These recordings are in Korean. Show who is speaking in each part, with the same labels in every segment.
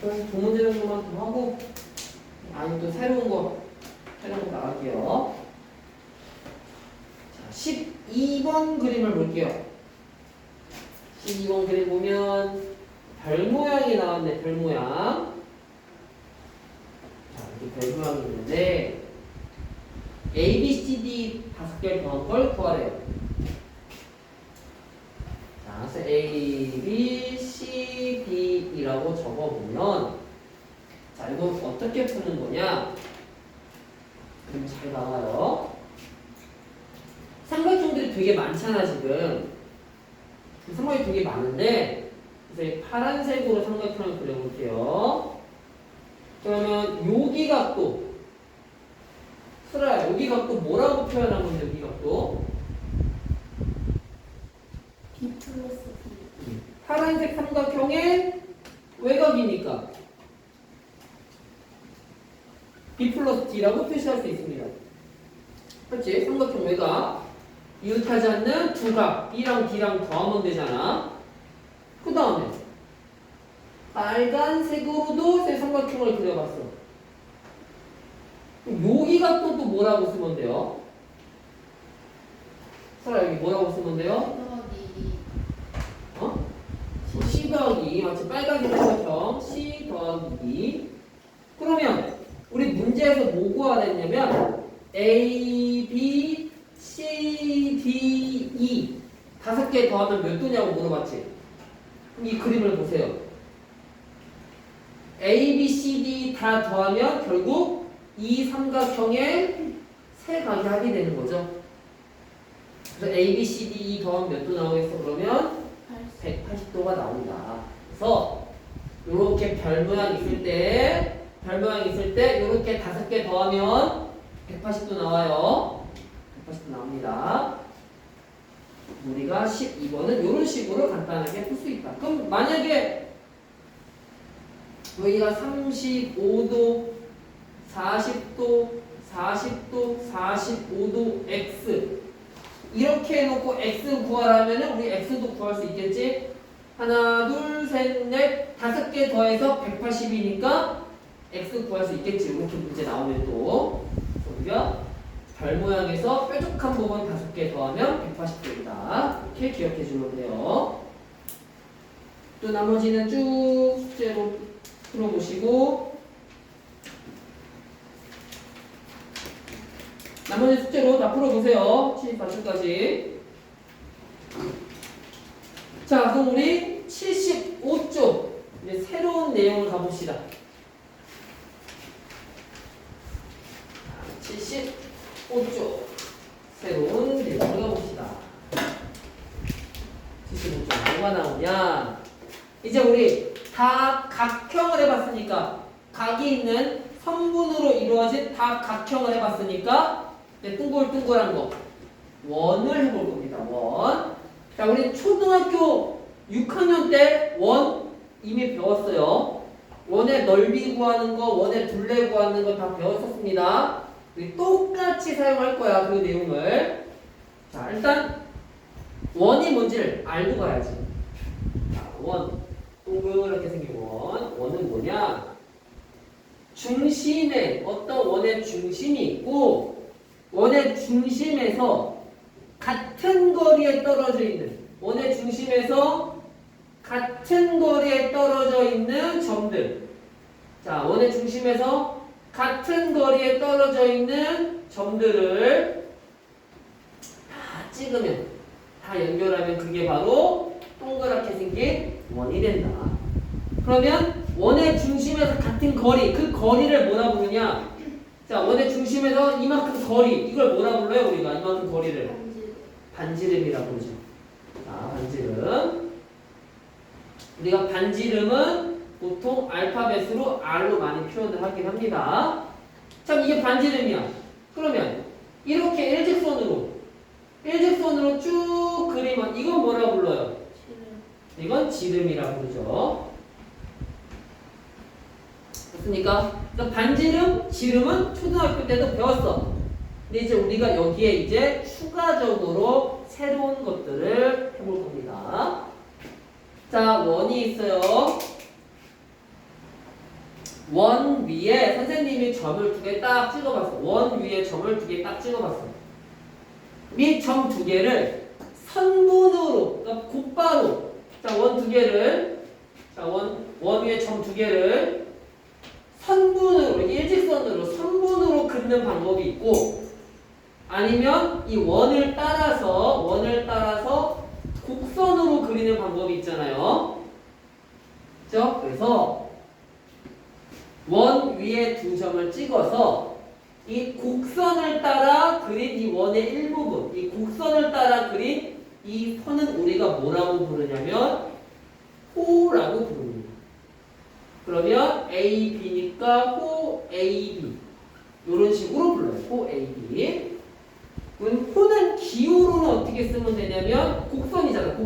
Speaker 1: 그래서 두 문제 정도만 더 하고 아니 또 새로운 거 나갈게요. 자, 12번 그림을 볼게요. 12번 그림 보면 별 모양이 나왔네. 별 모양. 자, 이렇게 별 모양이 있는데 A, B, C, D 5개를 더한 걸 구하래요. 자, 그래서 A, B, C, D이라고 적어보면 자, 이거 어떻게 푸는 거냐? 그럼 잘 나와요. 삼각형들이 되게 많잖아, 지금. 삼각형이 되게 많은데 그래서 이 파란색으로 삼각형을 그려볼게요. 그러면 여기 각도 슬아야, 여기 각도 뭐라고 표현한 건데, 여기 각도?
Speaker 2: B 플러스 B.
Speaker 1: 파란색 삼각형의 외곽이니까 B 플러스 D라고 표시할 수 있습니다. 그렇지? 삼각형 외곽. 이웃하지 않는 두 각, B랑 D랑 더하면 되잖아. 그 다음에 빨간색으로도 새 삼각형을 그려봤어. 여기 각도 또 뭐라고 쓰면 돼요? 설아, 여기 뭐라고 쓰면 돼요? 어? C 더하기 2. 마치 빨간색 삼각형 C 더하기 2. 그러면 우리 문제에서 뭐 구하라 했냐면 A, B, C, D, E 5개 더하면 몇 도냐고 물어봤지? 이 그림을 보세요. A, B, C, D 다 더하면 결국 이 삼각형의 세 각이 합이 되는 거죠. 그래서 A, B, C, D, E 더하면 몇 도 나오겠어? 그러면 180도가 나온다. 그래서 이렇게 별 모양 있을 때 이렇게 5개 더하면 180도 나와요. 180도 나옵니다. 우리가 12번은 이런 식으로 간단하게 풀 수 있다. 그럼 만약에 여기가 35도, 40도, 40도, 45도, X 이렇게 해놓고 X 구하라면 우리 X도 구할 수 있겠지? 하나, 둘, 셋, 넷, 5개 더해서 180이니까 X 구할 수 있겠지. 이렇게 문제 나오면 또 우리가 별 모양에서 뾰족한 부분 5개 더하면 180도이다. 이렇게 기억해 주면 돼요. 또 나머지는 쭉 숙제로 풀어보시고 나머지 숙제로 다 풀어보세요. 74초까지. 자, 그럼 우리 75쪽 이제 새로운 내용을 가봅시다. 75쪽 새로운 내용을 가봅시다. 75쪽 뭐가 나오냐? 이제 우리 다 각형을 해봤으니까 각이 있는 선분으로 이루어진 다 각형을 해봤으니까 이제 둥글둥글한 거 원을 해볼 겁니다. 원. 자, 우리 초등학교 6학년 때 원 이미 배웠어요. 원의 넓이 구하는 거, 원의 둘레 구하는 거 다 배웠었습니다. 우리 똑같이 사용할 거야, 그 내용을. 자, 일단 원이 뭔지를 알고 가야지. 자, 원. 동그랗게 생긴 원. 원은 뭐냐? 중심에 어떤 원의 중심이 있고 원의 중심에서 같은 거리에 떨어져 있는 원의 중심에서 같은 거리에 떨어져 있는 점들. 자, 원의 중심에서 같은 거리에 떨어져 있는 점들을 다 찍으면 다 연결하면 그게 바로 동그랗게 생긴 원이 된다. 그러면 원의 중심에서 같은 거리, 그 거리를 뭐라 부르냐? 자, 원의 중심에서 이만큼 거리, 이걸 뭐라 불러요? 우리가 이만큼 거리를 반지름이라고 그러죠. 자, 반지름. 우리가 반지름은 보통 알파벳으로 R로 많이 표현을 하긴 합니다. 참, 이게 반지름이야. 그러면 이렇게 일직선으로 쭉 그리면 이건 뭐라 불러요? 이건 지름이라고 그러죠. 됐습니까? 그러니까 반지름, 지름은 초등학교 때도 배웠어. 근데 이제 우리가 여기에 이제 추가적으로 새로운 것들을 해볼 겁니다. 자, 원이 있어요. 원 위에 선생님이 점을 2개 딱 찍어봤어. 원 위에 점을 2개 딱 찍어봤어. 이 점 2개를 선분으로, 그러니까 곧바로, 자, 원 2개를, 자, 원 위에 점 2개를 선분으로, 일직선으로, 선분으로 긋는 방법이 있고, 아니면 이 원을 따라서 곡선으로 그리는 방법이 있잖아요. 그죠? 그래서 원 위에 2점을 찍어서 이 곡선을 따라 그린 이 원의 일부분, 이 곡선을 따라 그린 이 선은 우리가 뭐라고 부르냐면 호라고 부릅니다. 그러면 A, B니까 호, A, B 이런 식으로 불러요. 호, A, B. 호는 기호로는 어떻게 쓰면 되냐면 곡선이잖아.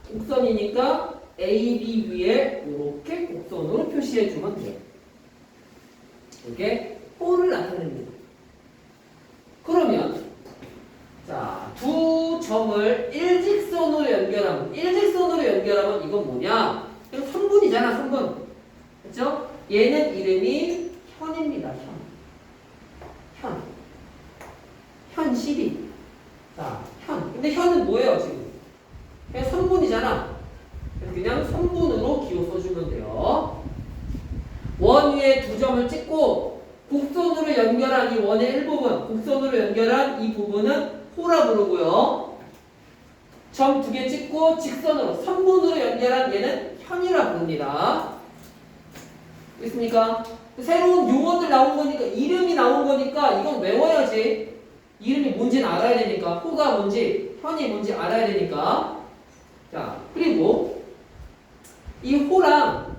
Speaker 1: 곡선이니까 A, B 위에 이렇게 곡선으로 표시해 주면 돼요. 이게 호를 나타냅니다. 그러면 자, 2점을 일직선으로 연결하면 이건 뭐냐? 이거 선분이잖아, 선분. 그렇죠? 얘는 이름이 현입니다. 현 12. 자, 현. 근데 현은 뭐예요, 지금? 그냥 선분이잖아. 그냥 선분으로 기호 써주면 돼요. 원 위에 2점을 찍고 곡선으로 연결한 이 원의 일부분, 곡선으로 연결한 이 부분은 호라 부르고요. 점 2개 찍고 직선으로, 선분으로 연결한 얘는 현이라 부릅니다. 있습니까? 새로운 용어들 나온 거니까, 이름이 나온 거니까 이건 외워야지. 이름이 뭔지는 알아야 되니까, 호가 뭔지, 현이 뭔지 알아야 되니까. 자, 그리고 이 호랑,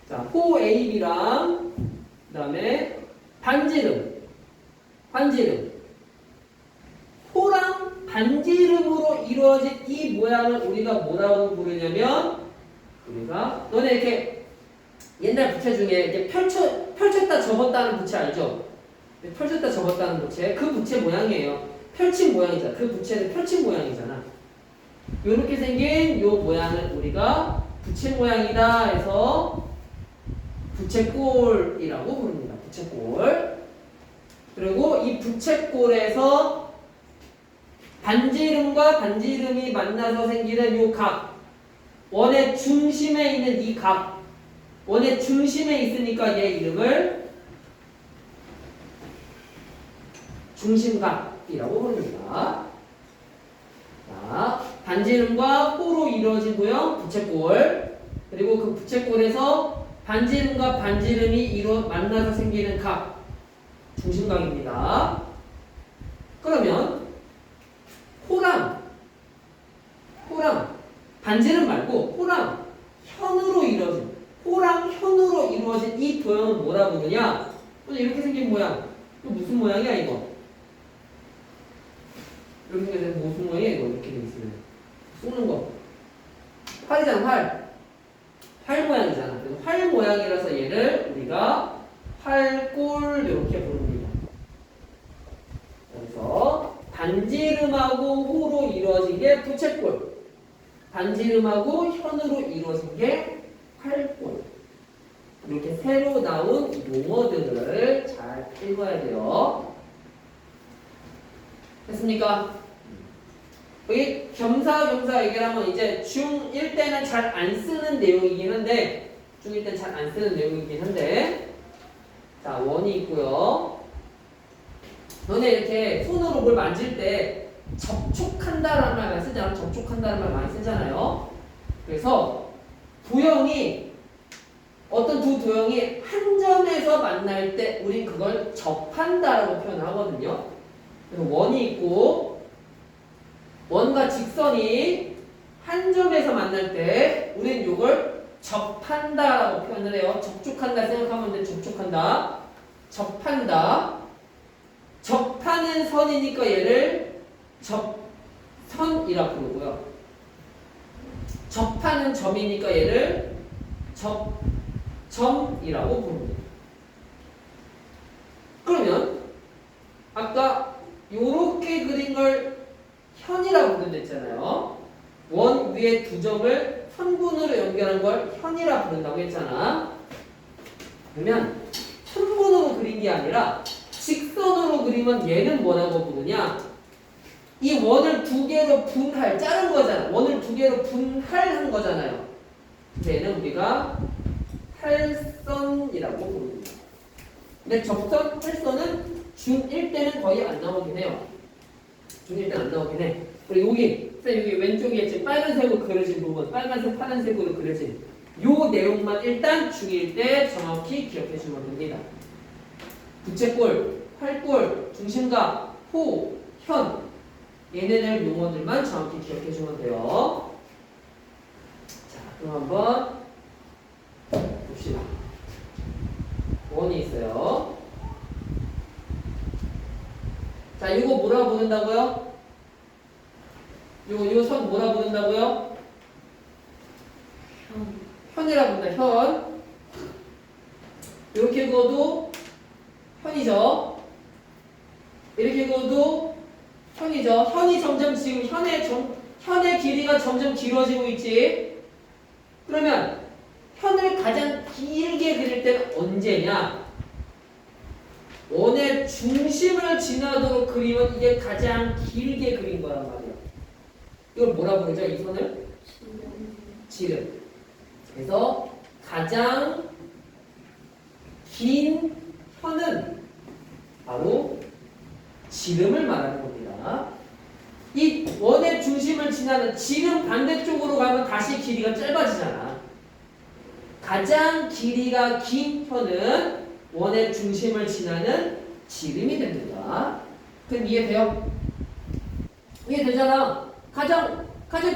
Speaker 1: 자, 호 AB랑, 그 다음에 반지름. 호랑 반지름으로 이루어진 이 모양을 우리가 뭐라고 부르냐면, 너네 이렇게 옛날 부채 중에 이렇게 펼쳤다 접었다는 부채 알죠? 펼쳤다 접었다는 부채, 그 부채 모양이에요. 펼친 모양이잖아. 그 부채는 펼친 모양이잖아. 이렇게 생긴 요 모양을 우리가 부채 모양이다 해서 부채꼴이라고 부릅니다. 부채꼴. 그리고 이 부채꼴에서 반지름과 반지름이 만나서 생기는 요 각, 원의 중심에 있는 이 각, 원의 중심에 있으니까 얘 이름을 중심각이라고 부릅니다. 자, 반지름과 호로 이루어진 모형 부채꼴, 그리고 그 부채꼴에서 반지름과 반지름이 만나서 생기는 각, 중심각입니다. 그러면 호랑 반지름 말고 호랑 현으로 이루어진 이 도형은 뭐라 부르냐? 이렇게 생긴 모양. 이거 무슨 모양이야 이거? 이렇게 생긴 무슨 모양이야 이거? 이렇게 돼 있으면 쏘는 거. 활이잖아, 활 모양이잖아. 그래서 활 모양이라서 얘를 우리가 활골 이렇게 부릅니다. 그래서 반지름하고 호로 이루어진 게 부채꼴, 반지름하고 현으로 이루어진 게 활골. 이렇게 새로 나온 용어들을 잘 읽어야 돼요. 됐습니까? 여기 겸사겸사 얘기를 하면 이제 중1 때는 잘 안 쓰는 내용이긴 한데, 중1 때는 잘 안 쓰는 내용이긴 한데, 자, 원이 있고요. 너네 이렇게 손으로 뭘 만질 때 접촉한다라는 말 많이 쓰잖아. 접촉한다는 말 많이 쓰잖아요. 그래서 어떤 두 도형이 한 점에서 만날 때 우린 그걸 접한다라고 표현하거든요. 그래서 원이 있고 원과 직선이 한 점에서 만날 때 우린 이걸 접한다라고 표현을 해요. 접촉한다 생각하면 돼. 접촉한다. 접한다. 접하는 선이니까 얘를 접선이라고 부르고요. 접하는 점이니까 얘를 접점이라고 부릅니다. 그러면 아까 요렇게 그린 걸 현이라고 부른댔잖아요. 위에 두 점을 선분으로 연결한 걸 현이라 부른다고 했잖아. 그러면 선분으로 그린 게 아니라 직선으로 그리면 얘는 뭐라고 부르냐? 이 원을 두 개로 자른 거잖아. 원을 두 개로 분할한 거잖아요. 얘는 우리가 활선이라고 부릅니다. 근데 접선, 활선은 중1 때는 거의 안 나오긴 해요. 중1 때는 안 나오긴 해. 그리고 여기 왼쪽에 지금 빨간색으로 그려진 부분, 빨간색, 파란색으로 그려진 요 내용만 일단 중1 때 정확히 기억해 주면 됩니다. 부채꼴, 활꼴, 중심각, 호, 현 얘네들 용어들만 정확히 기억해 주면 돼요. 자, 그럼 한번 봅시다. 원이 있어요. 자, 이거 뭐라 부른다고요? 요 선 뭐라 부른다고요? 현이라 부른다. 현. 이렇게 그어도 현이죠. 이렇게 그어도 현이죠. 현이 점점 지금 현의 길이가 점점 길어지고 있지. 그러면 현을 가장 길게 그릴 때는 언제냐? 원의 중심을 지나도록 그리면 이게 가장 길게 그린 거란 말이야. 이걸 뭐라 부르죠? 이 선을? 지름. 그래서 가장 긴 현은 바로 지름을 말하는 겁니다. 이 원의 중심을 지나는 지름 반대쪽으로 가면 다시 길이가 짧아지잖아. 가장 길이가 긴 현은 원의 중심을 지나는 지름이 됩니다. 그럼 이해돼요? 이해되잖아. 가장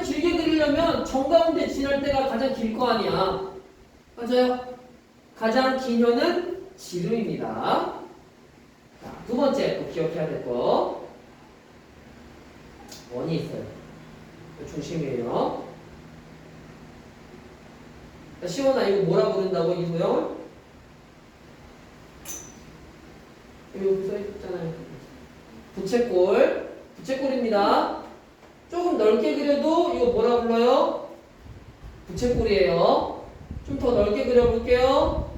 Speaker 1: 길게 그리려면 정가운데 지날 때가 가장 길 거 아니야. 맞아요? 가장 긴 현은 지름입니다. 자, 두 번째 또 기억해야 될 거. 원이 있어요. 중심이에요. 자, 시원아 이거 뭐라 부른다고 이 모양을? 여기 써있잖아요. 부채꼴입니다. 조금 넓게 그려도 이거 뭐라 불러요? 부채꼴이에요. 좀 더 넓게 그려볼게요.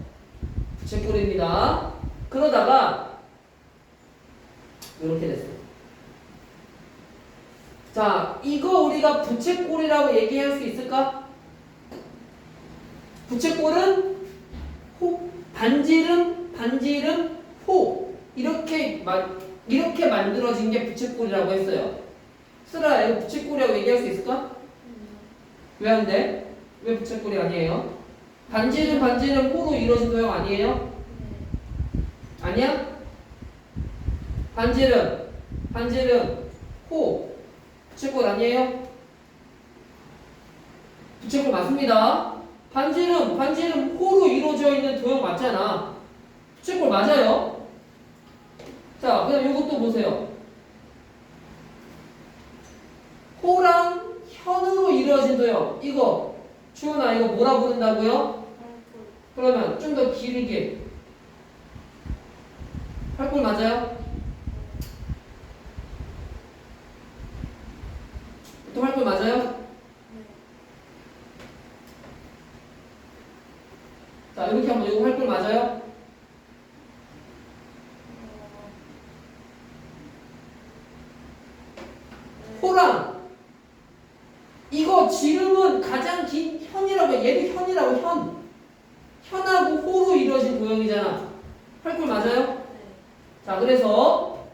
Speaker 1: 부채꼴입니다. 그러다가 이렇게 됐어요. 자, 이거 우리가 부채꼴이라고 얘기할 수 있을까? 부채꼴은 호, 반지름, 호 이렇게 만들어진 게 부채꼴이라고 했어요. 슬아, 이거 부채꼴이라고 얘기할 수 있을까? 왜 안 돼? 왜 부채꼴이 아니에요? 반지름, 호로 이루어진 도형 아니에요? 아니야? 반지름, 호 부채꼴 아니에요? 부채꼴 맞습니다. 반지름, 호로 이루어져 있는 도형 맞잖아. 부채꼴 맞아요. 자, 그다음 이것도 보세요. 호랑 현으로 이루어진 도형. 이거 주은아 이거 뭐라 부른다고요? 그러면 좀 더 길게. 활꼴 맞아요? 또 활꼴 맞아요? 자, 이렇게 하면 이거 활꼴 맞아요? 호랑 이거 지름은 가장 긴 현이라고 해. 얘도 현이라고. 현하고 호로 이루어진 도형이잖아. 활꼴 맞아요? 자, 그래서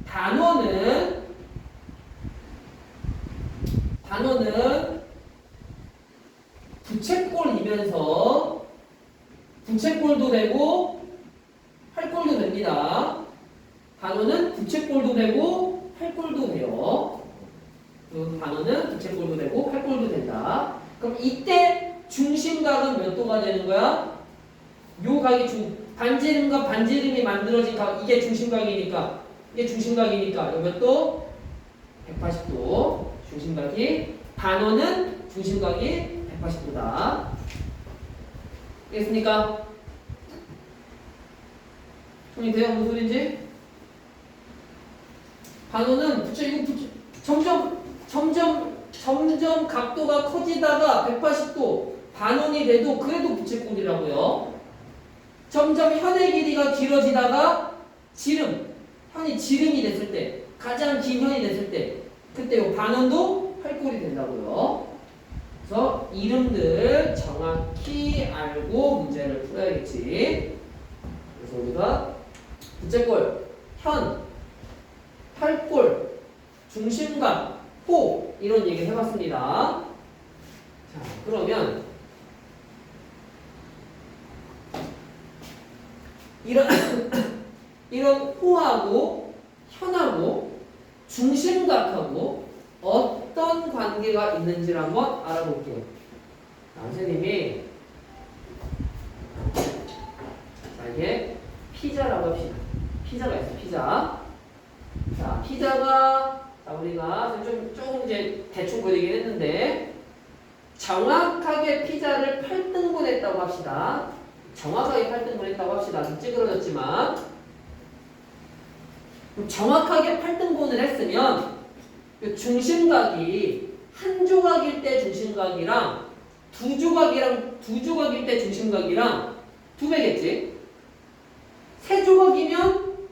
Speaker 1: 단원은 부채꼴이면서 부채꼴도 되고 활꼴도 됩니다. 단원은 부채꼴도 되고 활꼴도 돼요. 단원은 부채꼴도 되고 활꼴도 된다. 그럼 이때 중심각은 몇 도가 되는 거야? 요 각이 반지름과 반지름이 만들어진 각, 이게 중심각이니까 이거 몇 도? 180도. 단원은 중심각이 180도다. 알겠습니까? 정리 돼요? 무슨 소리인지? 단원은 점점 점점 각도가 커지다가 180도 반원이 돼도 그래도 부채꼴이라고요. 점점 현의 길이가 길어지다가 현이 지름이 됐을 때, 가장 긴 현이 됐을 때, 그때 요 반원도 활꼴이 된다고요. 그래서 이름들 정확히 알고 문제를 풀어야겠지. 그래서 우리가 부채꼴, 현, 활꼴, 중심각, 호 이런 얘기를 해봤습니다. 자, 그러면 이런 호하고 현하고 중심각하고 어떤 관계가 있는지를 한번 알아볼게요. 자, 선생님이 자, 이게 피자라고 합시다. 피자가 있어, 피자. 자, 피자가 자, 우리가 조금 이제 대충 그리긴 했는데 정확하게 피자를 8등분 했다고 합시다. 정확하게 8등분 했다고 합시다. 좀 찌그러졌지만 정확하게 8등분을 했으면 중심각이 한 조각일 때 중심각이랑 두 조각일 때 중심각이랑 두 배겠지. 세 조각이면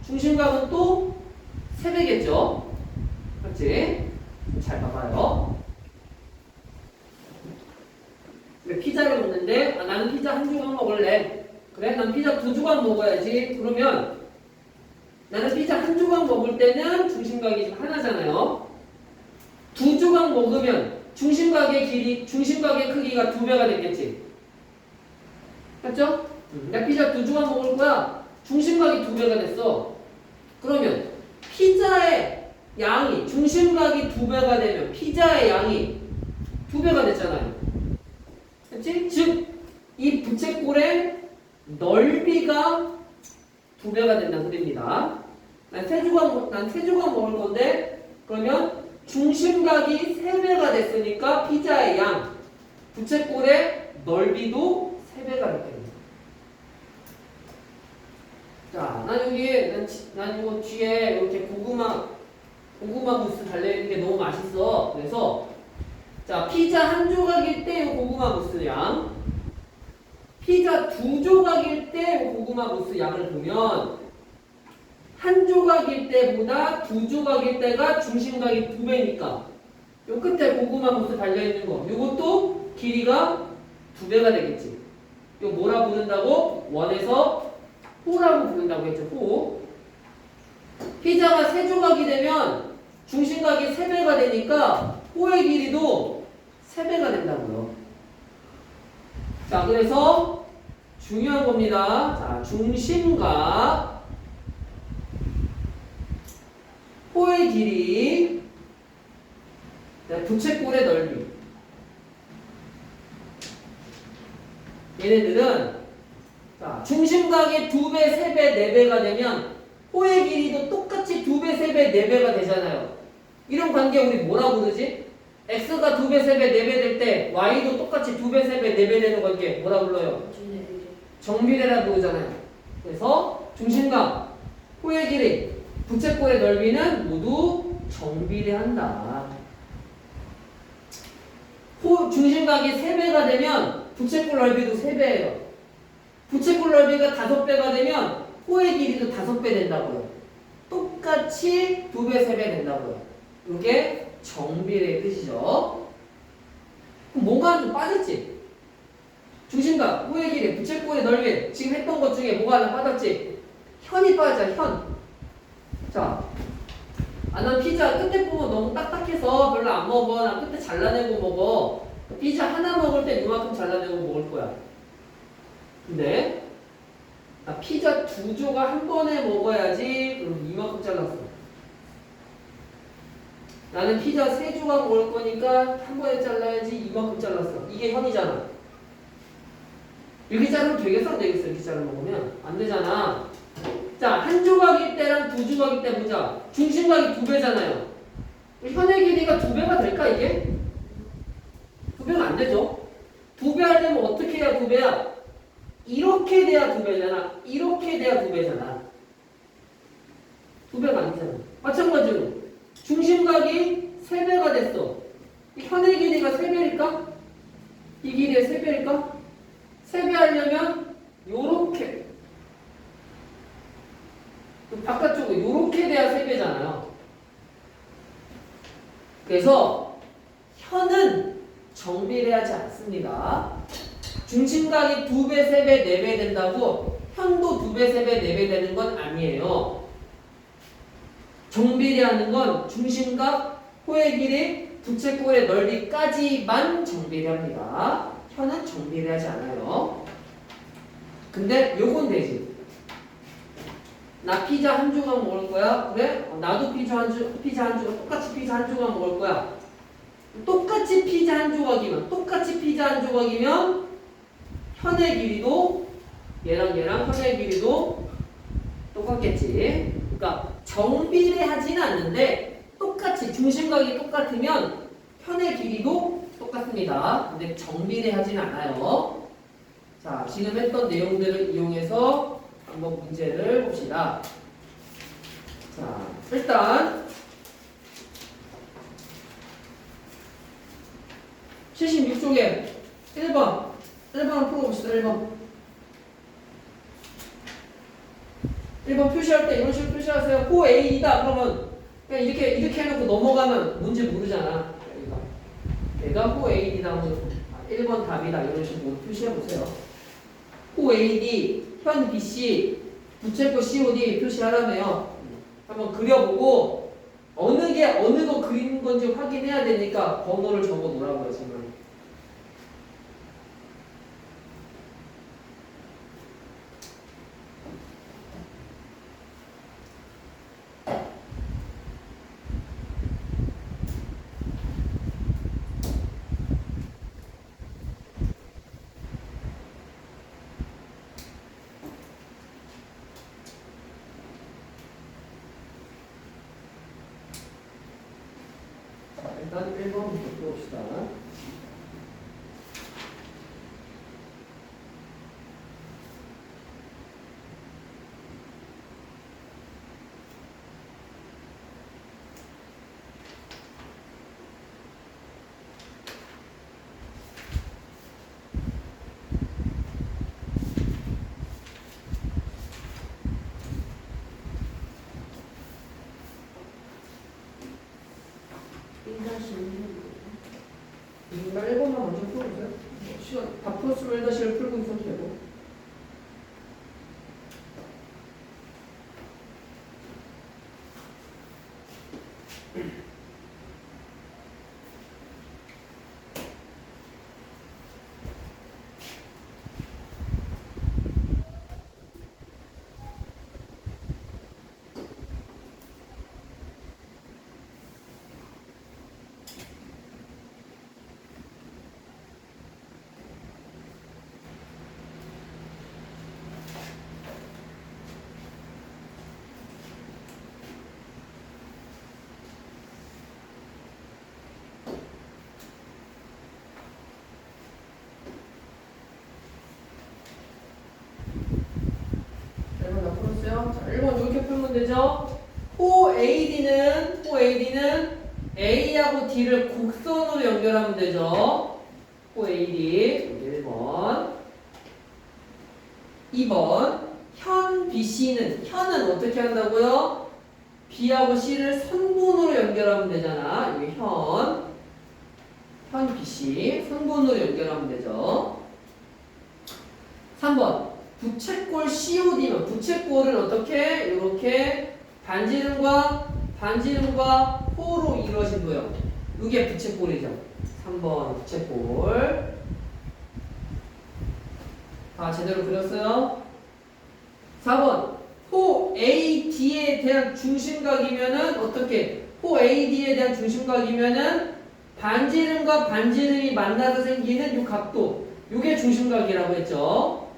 Speaker 1: 중심각은 또 세 배겠죠. 그렇지? 잘 봐봐요. 피자를 먹는데 나는 피자 한 조각 먹을래. 그래? 난 피자 두 조각 먹어야지. 그러면 나는 피자 한 조각 먹을 때는 중심각이 지금 하나잖아요. 두 조각 먹으면 중심각의 크기가 두 배가 됐겠지. 맞죠? 내가 피자 두 조각 먹을 거야. 중심각이 두 배가 됐어. 그러면 피자의 양이 중심각이 두 배가 되면 피자의 양이 두 배가 됐잖아요. 그렇지? 즉, 이 부채꼴의 넓이가 두 배가 된다는 소리입니다. 난 세 조각 먹을 건데, 그러면 중심각이 세 배가 됐으니까 피자의 양, 부채꼴의 넓이도 세 배가 됐겠네요. 자, 난 이거 뒤에 이렇게 고구마 무스 달려있는 게 너무 맛있어. 그래서 자, 피자 한 조각일 때 이 고구마 무스 양, 피자 두 조각일 때 이 고구마 무스 양을 보면 한 조각일 때보다 두 조각일 때가 중심각이 두 배니까 요 끝에 고구마 무스 달려있는 거 요것도 길이가 두 배가 되겠지. 요 뭐라 부른다고? 원에서 호라고 부른다고 했죠. 호. 피자가 세 조각이 되면 중심각이 세 배가 되니까 호의 길이도 세 배가 된다고요. 자, 그래서 중요한 겁니다. 자, 중심각, 호의 길이, 부채꼴의 넓이. 얘네들은 자, 중심각이 두 배, 세 배, 네 배가 되면 호의 길이도 똑같이 두 배, 세 배, 네 배가 되잖아요. 이런 관계 우리 뭐라 부르지? x가 두 배, 세 배, 네 배 될 때 y도 똑같이 두 배, 세 배, 네 배 되는 관계 뭐라 불러요? 정비례라 부르잖아요. 그래서 중심각, 호의 길이, 부채꼴의 넓이는 모두 정비례한다. 중심각이 세 배가 되면 부채꼴 넓이도 세 배예요. 부채꼴 넓이가 5배가 되면 호의 길이도 5배 된다고요. 똑같이 2배, 3배 된다고요. 이게 정비례의 뜻이죠. 그럼 뭔가 좀 빠졌지? 중심각, 호의 길이, 부채꼴의 넓이 지금 했던 것 중에 뭐가 하나 빠졌지? 현이 빠져, 현. 자, 난 피자 끝에 보면 너무 딱딱해서 별로 안 먹어. 난 끝에 잘라내고 먹어. 피자 하나 먹을 때 이만큼 잘라내고 먹을 거야. 근데 피자 두 조각 한 번에 먹어야지. 그럼 이만큼 잘랐어. 나는 피자 세 조각 먹을 거니까 한 번에 잘라야지. 이만큼 잘랐어. 이게 현이잖아. 이렇게 자르면 되겠어? 안 되겠어? 이렇게 자르 먹으면 안 되잖아. 자, 한 조각일 때랑 두 조각일 때 보자. 중심각이 두 배잖아요. 현의 길이가 두 배가 될까 이게? 두 배가 안 되죠. 두 배 하려면 어떻게 해야 두 배야? 이렇게 돼야 두 배잖아. 이렇게 돼야 두 배잖아. 두 배가 아니잖아. 마찬가지로 중심각이 세 배가 됐어. 이 현의 길이가 3배일까? 이 길이의 3배일까? 3배 하려면 요렇게 바깥쪽으로 요렇게 돼야 3배잖아요. 그래서 현은 정비례하지 않습니다. 중심각이 2배, 3배, 4배 된다고 현도 2배, 3배, 4배 되는 건 아니에요. 정비례하는 건 중심각, 호의 길이, 부채꼴의 넓이까지만 정비례합니다. 현은 정비례하지 않아요. 근데 요건 되지. 나 피자 한 조각 먹을 거야. 그래? 나도 피자 한 조각, 똑같이 피자 한 조각 먹을 거야. 똑같이 피자 한 조각이면 현의 길이도 얘랑 현의 길이도 똑같겠지. 그러니까 정비례하지는 않는데 똑같이 중심각이 똑같으면 현의 길이도 똑같습니다. 근데 정비례하지는 않아요. 자, 지금 했던 내용들을 이용해서 한번 문제를 봅시다. 자, 일단 76쪽에 1번 풀어봅시다. 1번 표시할 때 이런 식으로 표시하세요. 호 A이다. 그러면 그냥 이렇게 해놓고 넘어가면 문제 모르잖아. 얘가 호 AD다 하면 1번 답이다. 이런 식으로 표시해보세요. 호 AD, 현 BC, 부채꼴 COD 표시하라며요. 한번 그려보고 어느 거 그린 건지 확인해야 되니까 번호를 적어 놓으라고요. 지금. 일단 1번부터 풀어봅시다. 일단 1번만 먼저 풀어보세요. 시간 다 풀었으면 1-1을 풀고 있어도 되고. 자, 1번 이렇게 풀면 되죠? 호 AD는 A하고 D를 곡선으로 연결하면 되죠? 호 AD 1번 2번 현 BC는 현은 어떻게 한다고요? B하고 C를 선분으로 연결하면 되잖아. 이게 현 BC 선분으로 연결하면 되죠. 3번 부채꼴 COD면 부채꼴은 어떻게? 이렇게 반지름과 호로 이루어진 거예요. 이게 부채꼴이죠. 3번 부채꼴. 다 제대로 그렸어요? 4번 호 AD에 대한 중심각이면은 어떻게? 호 AD에 대한 중심각이면은 반지름과 반지름이 만나서 생기는 이 각도, 이게 중심각이라고 했죠.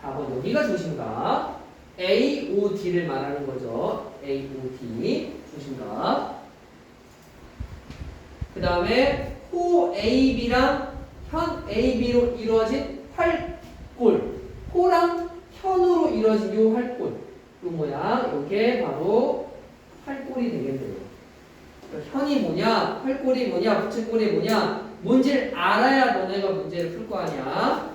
Speaker 1: 4번 여기가 중심각. AOD를 말하는 거죠. AOD 중심각. 그 다음에 호 AB랑 현 AB로 이루어진 활골. 호랑 현으로 이루어진 요 활골. 요 모양. 요게 바로 활골이 되겠네요. 현이 뭐냐, 활골이 뭐냐, 부채꼴이 뭐냐, 뭔지를 알아야 너네가 문제를 풀 거 아니야.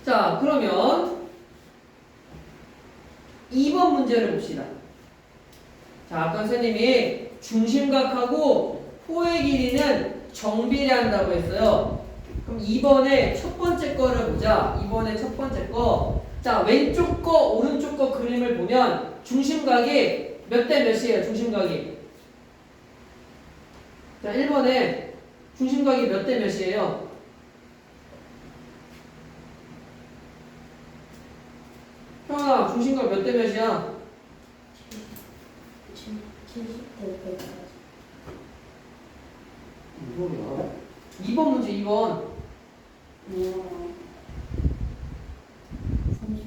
Speaker 1: 자, 그러면 2번 문제를 봅시다. 자, 아까 선생님이 중심각하고 호의 길이는 정비례한다고 했어요. 그럼 2번에 첫 번째 거를 보자. 2번에 첫 번째 거. 자, 왼쪽 거, 오른쪽 거 그림을 보면 중심각이 몇 대 몇이에요? 중심각이. 자, 1번에 중심각이 몇 대 몇이에요? 형아, 중심각 몇 대 몇이야?
Speaker 2: 70대 100까지.
Speaker 1: 뭐야? 2번 문제 2번.
Speaker 2: 30대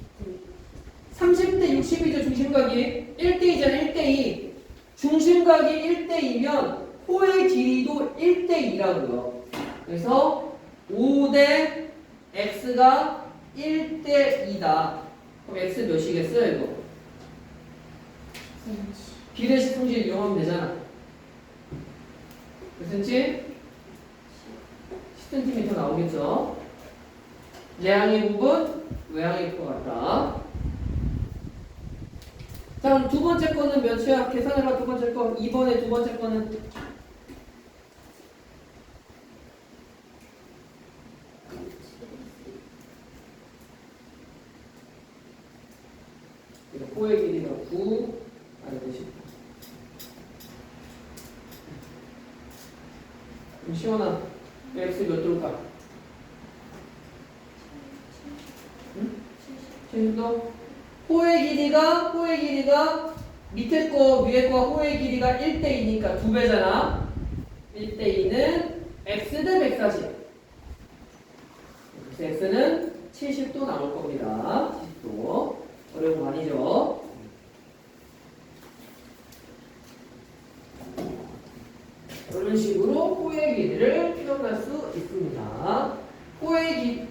Speaker 1: 30대 60이죠 중심각이. 1대2잖아 1대2. 중심각이 1대2면 호의 길이도 1대2라고요. 그래서 5대 x가 1대2다. 그럼 x 몇이겠어요 이거?
Speaker 2: 10cm.
Speaker 1: 비례식 성질 이용하면 되잖아. 몇 cm? 10cm 나오겠죠? 내항의 부분, 외항의 것 같다. 자, 그럼 두 번째 거는 몇이야? 계산해봐, 두 번째 거. 2번의 두 번째 거는. 호의 길이가 9, 아래가 10. 그럼 시원아, x 몇 들어올까? 응? 70도? 호의 길이가 밑에 거, 위에 거 호의 길이가 1대2니까 2배잖아. 1대2는 x 대 140. 그래서 x는 70도 나올 겁니다. 70도. 어려운 거 아니죠? 이런 식으로 호의 길이를 표현할 수 있습니다.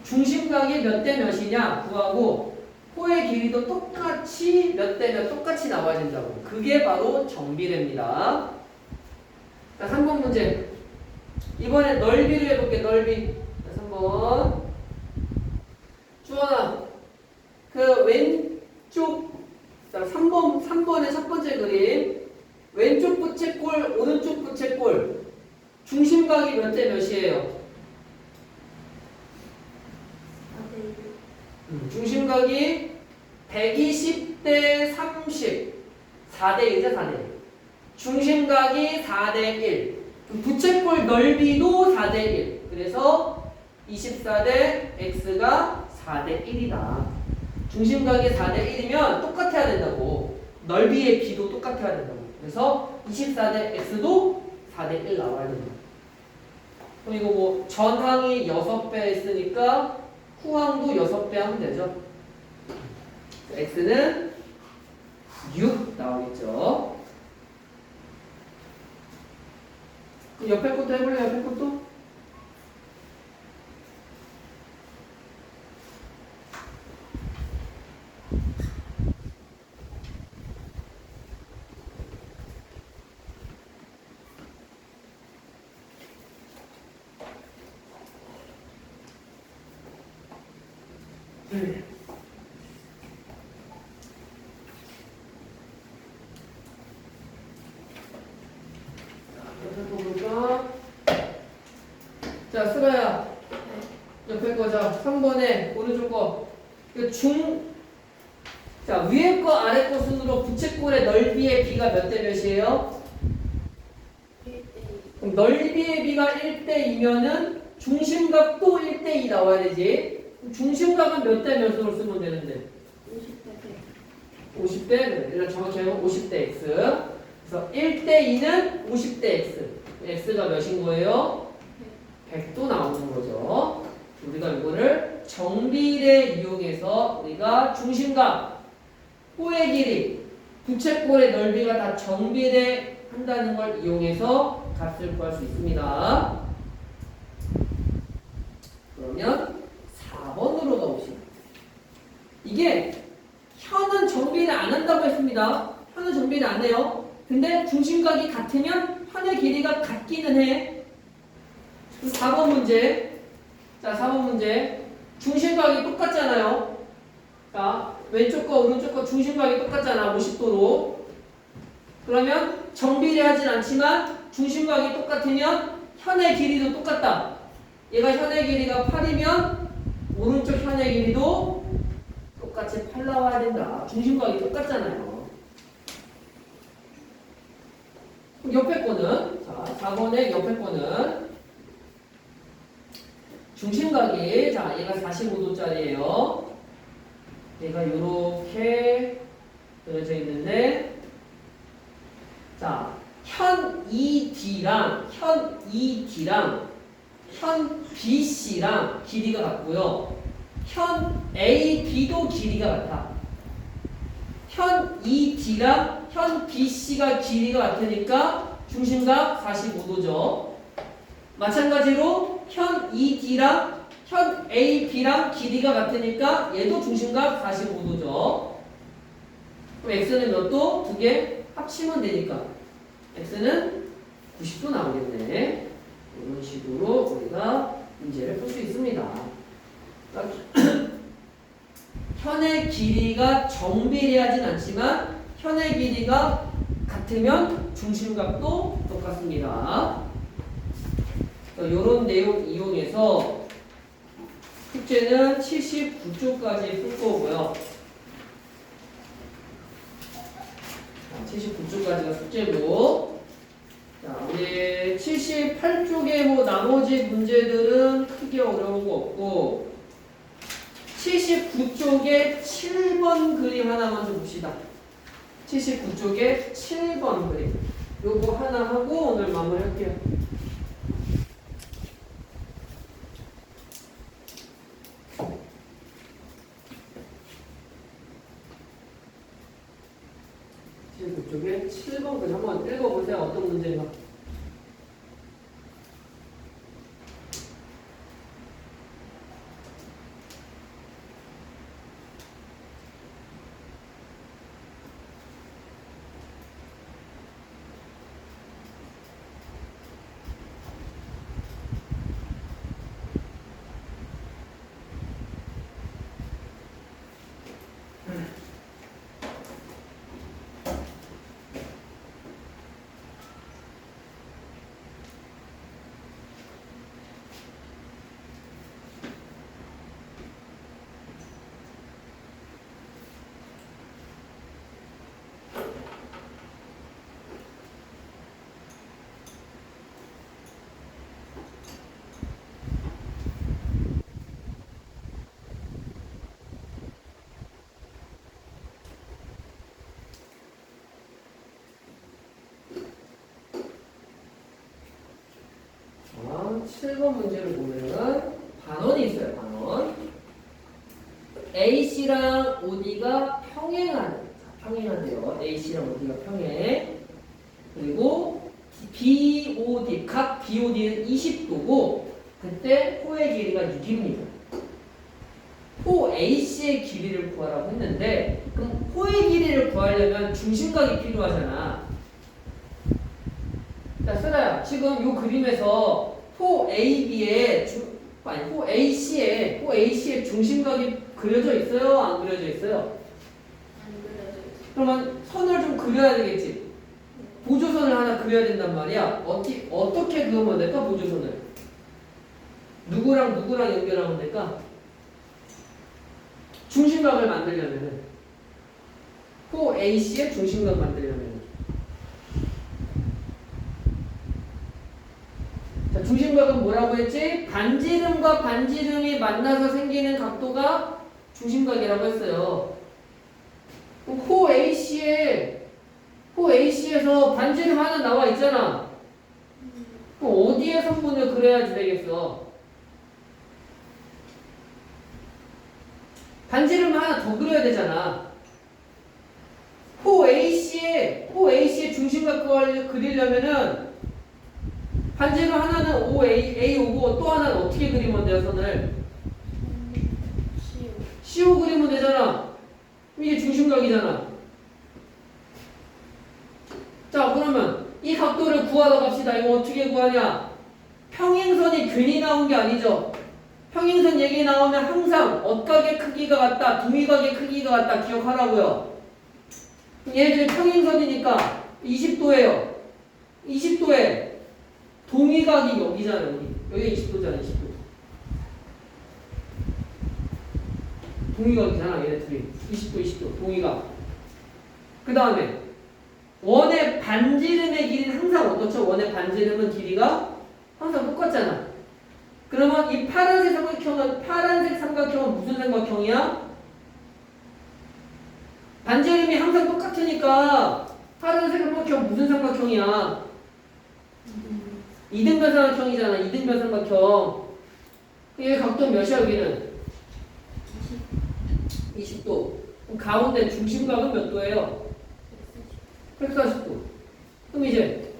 Speaker 1: 중심각이 몇 대 몇이냐 구하고 호의 길이도 똑같이 몇 대 몇 똑같이 나와야 된다고. 그게 바로 정비례입니다. 자, 3번 문제. 이번에 넓이를 해볼게. 넓이. 자, 3번. 주원아, 그 왼쪽, 자, 3번의 첫 번째 그림. 왼쪽 부채꼴, 오른쪽 부채꼴. 중심각이 몇 대 몇이에요?
Speaker 2: 4대 1.
Speaker 1: 중심각이 120대 30. 4대 1이죠, 4대 1. 중심각이 4대 1. 부채꼴 넓이도 4대 1. 그래서 24대 x가 4대 1이다. 중심각이 4대 1이면 똑같아야 된다고. 넓이의 비도 똑같아야 된다고. 그래서 24대 x도 4대 1 나와야 된다. 그럼 이거 뭐 전항이 6배 했으니까 후항도 6배 하면 되죠. x는 6 나오겠죠. 그럼 옆에 것도 해볼래? 옆에 것도? 옆에 거 볼까? 자, 수라야. 옆에 거, 자, 3번에 오른쪽 거. 이거 자, 위에 거, 아래 거 순으로 부채꼴의 넓이의 비가 몇 대 몇이에요?
Speaker 2: 1대
Speaker 1: 그럼 넓이의 비가 1대2면은 중심각도 1대2 나와야 되지. 그럼 중심각은 몇 대 몇으로 쓰면 되는데?
Speaker 2: 50대 100.
Speaker 1: 50대? 그래. 일단 정확히 하면 50대 x. 그래서 1대2는 50대 x. x가 몇인 거예요? 100도 나오는 거죠. 우리가 이거를 정비례 이용해서 우리가 중심각, 호의 길이, 부채꼴의 넓이가 다 정비례 한다는 걸 이용해서 값을 구할 수 있습니다. 그러면 4번으로 가봅시다. 이게 현은 정비례 안 한다고 했습니다. 현은 정비례 안 해요. 근데 중심각이 같으면 현의 길이가 같기는 해. 4번 문제. 자, 4번 문제. 중심각이 똑같잖아요. 자, 왼쪽과 오른쪽과 중심각이 똑같잖아. 50도로. 그러면 정비례하진 않지만 중심각이 똑같으면 현의 길이도 똑같다. 얘가 현의 길이가 8이면 오른쪽 현의 길이도 똑같이 8 나와야 된다. 중심각이 똑같잖아요. 옆에 거는, 자, 4번의 옆에 거는 중심각이, 자, 얘가 45도짜리예요. 얘가 이렇게 그려져 있는데, 자, 현 ED랑 현 ED랑 현 BC랑 길이가 같고요. 현 AB도 길이가 같아. 현 ED랑 현 BC가 길이가 같으니까 중심각 45도죠. 마찬가지로 현 ED랑 현 AB랑 길이가 같으니까 얘도 중심각 45도죠. 그럼 X는 몇 도? 두 개 합치면 되니까 X는 90도 나오겠네. 이런 식으로 우리가 문제를 풀 수 있습니다. 현의 길이가 정비례하진 않지만 현의 길이가 같으면 중심각도 똑같습니다. 이런 내용 이용해서 숙제는 79쪽까지 풀 거고요. 79쪽까지가 숙제고, 자, 우리 78쪽에 뭐 나머지 문제들은 크게 어려운 거 없고, 79쪽에 7번 그림 하나만 좀 봅시다. 79쪽에 7번 그림. 요거 하나 하고 오늘 마무리할게요. 그쪽에 7번 그림 한번 읽어보세요. 어떤 문제인가? 자, 7번 문제를 보면은 반원이 있어요. 반원. AC랑 OD가 평행하는, 평행한데요. AC랑 OD가 평행. 그리고 BOD, 각 BOD는 20도고, 그때 호의 길이가 6입니다. 호 AC의 길이를 구하라고 했는데, 그럼 호의 길이를 구하려면 중심각이 필요하잖아. 자, 쓰라야. 지금 이 그림에서 호 AB의 호 AC의 중심각이 그려져 있어요? 안 그려져 있어요?
Speaker 2: 안 그려져 있어.
Speaker 1: 그러면 선을 좀 그려야 되겠지. 보조선을 하나 그려야 된단 말이야. 어떻게 그으면 될까? 보조선을 누구랑 연결하면 될까? 중심각을 만들려면은 호 AC의 중심각 만들려면, 자, 중심각은 뭐라고 했지? 반지름과 반지름이 만나서 생기는 각도가 중심각이라고 했어요. 그럼 호 AC에서 반지름 하나 나와 있잖아. 그럼 어디에 성분을 그려야지 되겠어? 반지름 하나 더 그려야 되잖아. 호 AC의 중심각 그리려면은 반지름 하나는 A 오고 또 하나는 어떻게 그리면 돼요? 선을 CO 그리면 되잖아. 이게 중심각이잖아. 자, 그러면 이 각도를 구하러 갑시다. 이거 어떻게 구하냐? 평행선이 괜히 나온 게 아니죠. 평행선 얘기 나오면 항상 억각의 크기가 같다, 동위각의 크기가 같다 기억하라고요. 예를 들어 평행선이니까 20도예요. 20도에 동위각이 여기잖아요. 여기 20도잖아요. 20도. 동위각이잖아. 얘네 둘이. 20도, 20도. 동위각. 그 다음에 원의 반지름의 길이는 항상 어떻죠? 원의 반지름은 길이가 항상 똑같잖아. 그러면 이 파란색 삼각형은 무슨 삼각형이야? 반지름이 항상 똑같으니까 파란색 삼각형 무슨 삼각형이야? 이등변 삼각형이잖아. 이등변 삼각형. 얘 각도 몇이야 여기는? 20도. 그럼 가운데 중심각은 몇 도예요? 140도. 그럼 이제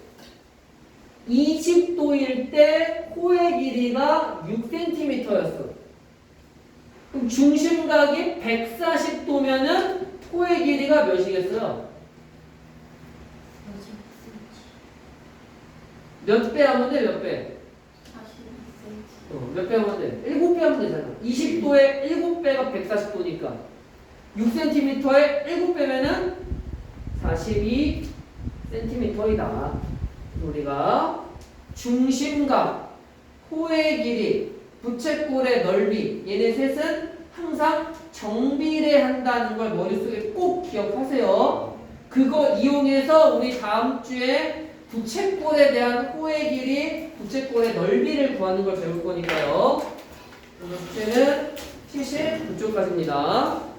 Speaker 1: 20도일 때 코의 길이가 6cm였어. 그럼 중심각이 140도면은 코의 길이가 몇이겠어요? 몇 배 하면 돼? 몇 배?
Speaker 2: 42cm.
Speaker 1: 몇 배 하면 돼? 7배 하면 되잖아. 20도에 7배가 140도니까 6cm에 7배면은 42cm이다. 우리가 중심각, 코의 길이, 부채꼴의 넓이 얘네 셋은 항상 정비례한다는 걸 머릿속에 꼭 기억하세요. 그거 이용해서 우리 다음 주에 부채꼴에 대한 코의 길이, 부채꼴의 넓이를 구하는 걸 배울 거니까요. 오늘 숙제는 79쪽까지입니다.